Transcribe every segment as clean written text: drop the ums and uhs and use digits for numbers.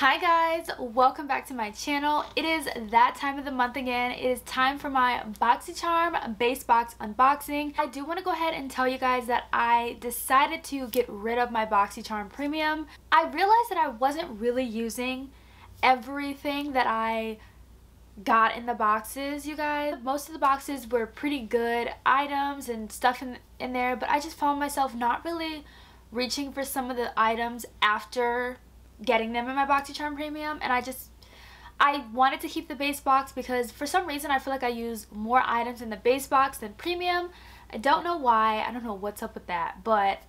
Hi guys, welcome back to my channel. It is that time of the month again. It is time for my Boxycharm base box unboxing. I do want to go ahead and tell you guys that I decided to get rid of my Boxycharm Premium. I realized that I wasn't really using everything that I got in the boxes, you guys. Most of the boxes were pretty good items and stuff in there, but I just found myself not really reaching for some of the items after getting them in my Boxycharm Premium, and I wanted to keep the base box because for some reason I feel like I use more items in the base box than Premium. I don't know why. I don't know what's up with that, but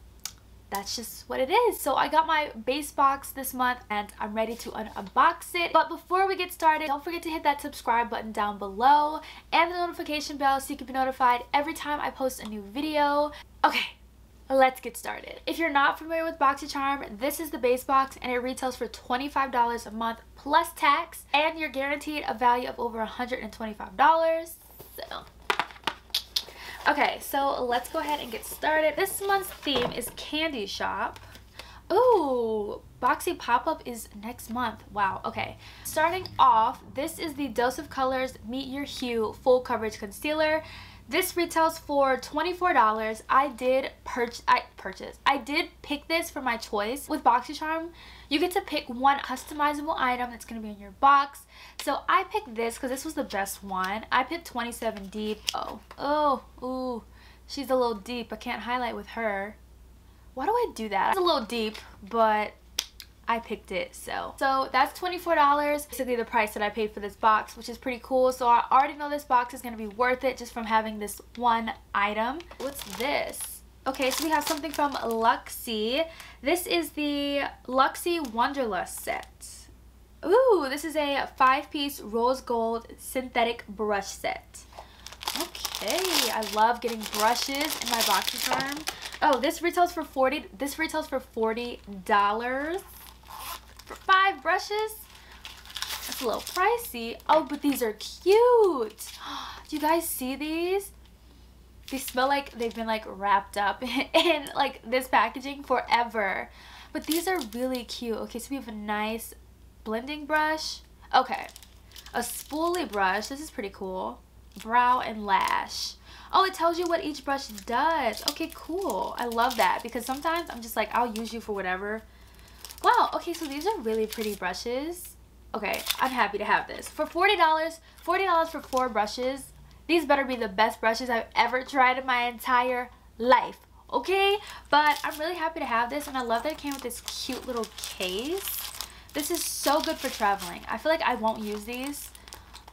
that's just what it is. So I got my base box this month and I'm ready to unbox it. But before we get started, don't forget to hit that subscribe button down below and the notification bell so you can be notified every time I post a new video. Okay, let's get started. If you're not familiar with Boxycharm, this is the base box and it retails for $25 a month plus tax, and you're guaranteed a value of over $125. Okay, so let's go ahead and get started. This month's theme is Candy Shop. Ooh, Boxy pop-up is next month. Wow, okay. Starting off, this is the Dose of Colors Meet Your Hue Full Coverage Concealer. This retails for $24. I did pick this for my choice. With Boxycharm, you get to pick one customizable item that's going to be in your box. So I picked this because this was the best one. I picked 27 Deep. Ooh, she's a little deep. I can't highlight with her. Why do I do that? It's a little deep, but I picked it. So that's $24, basically the price that I paid for this box, which is pretty cool. So I already know this box is going to be worth it just from having this one item. What's this? Okay, so we have something from Luxie. This is the Luxie Wanderlust set. Ooh, this is a 5-piece rose gold synthetic brush set. Okay, I love getting brushes in my Boxycharm. Oh, this retails for $40. For 5 brushes. That's a little pricey. Oh, but these are cute. Do you guys see these? They smell like they've been like wrapped up in like this packaging forever. But these are really cute. Okay, so we have a nice blending brush. Okay, a spoolie brush. This is pretty cool. Brow and lash. Oh, it tells you what each brush does. Okay, cool. I love that because sometimes I'm just like, I'll use you for whatever. Wow, okay, so these are really pretty brushes. Okay, I'm happy to have this. For $40 for 4 brushes. These better be the best brushes I've ever tried in my entire life, okay? But I'm really happy to have this, and I love that it came with this cute little case. This is so good for traveling. I feel like I won't use these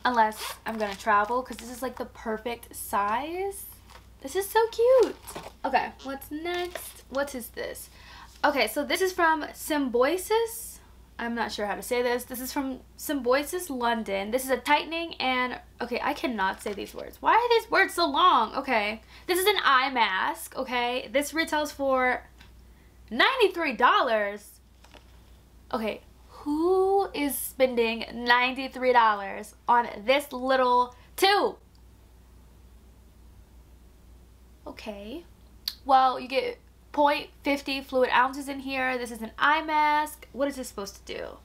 unless I'm gonna travel because this is like the perfect size. This is so cute. Okay, what's next? What is this? Okay, so this is from Symbiosis. I'm not sure how to say this. This is from Symbiosis London. This is a tightening and... Okay, I cannot say these words. Why are these words so long? Okay, this is an eye mask, okay? This retails for $93. Okay, who is spending $93 on this little tube? Okay, well, you get 0.50 fluid ounces in here. This is an eye mask. What is this supposed to do?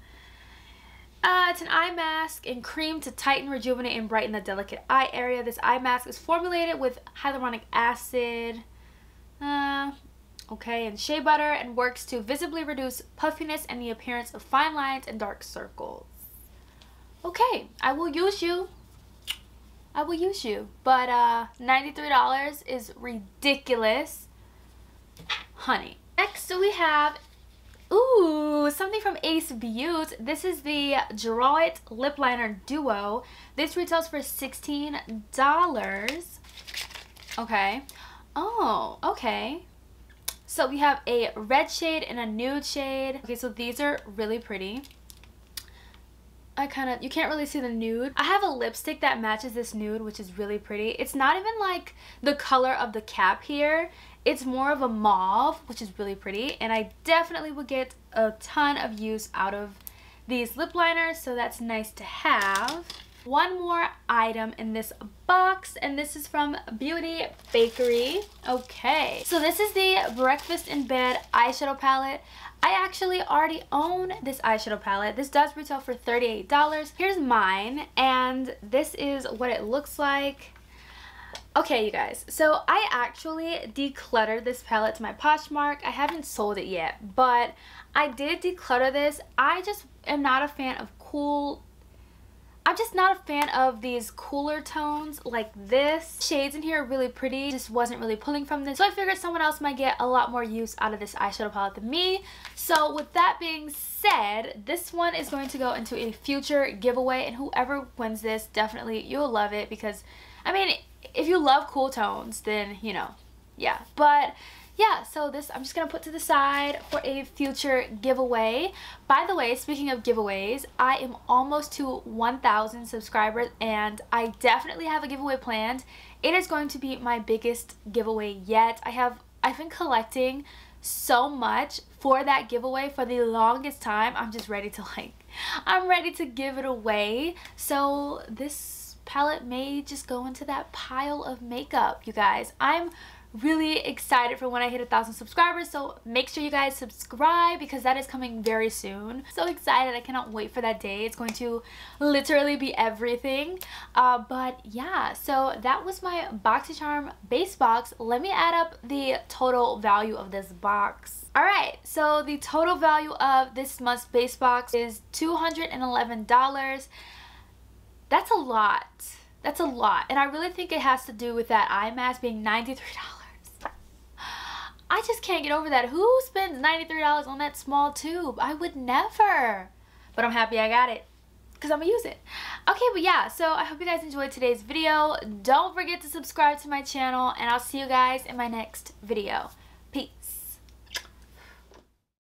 It's an eye mask in cream to tighten, rejuvenate, and brighten the delicate eye area. This eye mask is formulated with hyaluronic acid, okay, and shea butter, and works to visibly reduce puffiness and the appearance of fine lines and dark circles. Okay, I will use you. I will use you. But $93 is ridiculous. Honey. Next, so we have, ooh, something from Ace Beauty. This is the Draw It Lip Liner Duo. This retails for $16. Okay. Oh, okay. So we have a red shade and a nude shade. Okay, so these are really pretty. You can't really see the nude. I have a lipstick that matches this nude, which is really pretty. It's not even like the color of the cap here. It's more of a mauve, which is really pretty, and I definitely would get a ton of use out of these lip liners, so that's nice to have. One more item in this box, and this is from Beauty Bakery. Okay, so this is the Breakfast in Bed eyeshadow palette. I actually already own this eyeshadow palette. This does retail for $38. Here's mine, and this is what it looks like. Okay, you guys, so I actually decluttered this palette to my Poshmark. I haven't sold it yet, but I did declutter this. I just am not a fan of I'm just not a fan of these cooler tones like this. Shades in here are really pretty. Just wasn't really pulling from this. So I figured someone else might get a lot more use out of this eyeshadow palette than me. So with that being said, this one is going to go into a future giveaway, and whoever wins this, definitely you'll love it, because I mean, if you love cool tones, then you know, yeah. But yeah, so this I'm just gonna put to the side for a future giveaway. By the way, speaking of giveaways, I am almost to 1,000 subscribers, and I definitely have a giveaway planned. It is going to be my biggest giveaway yet. I've been collecting so much for that giveaway for the longest time. I'm just ready to I'm ready to give it away. So this palette may just go into that pile of makeup, you guys. I'm really excited for when I hit 1,000 subscribers, so make sure you guys subscribe, because that is coming very soon. So excited. I cannot wait for that day. It's going to literally be everything. But yeah, so that was my Boxycharm base box. Let me add up the total value of this box. Alright, so the total value of this month's base box is $211. That's a lot. That's a lot. And I really think it has to do with that eye mask being $93. I just can't get over that. Who spends $93 on that small tube? I would never. But I'm happy I got it, because I'm gonna use it. Okay, but yeah, so I hope you guys enjoyed today's video. Don't forget to subscribe to my channel, and I'll see you guys in my next video.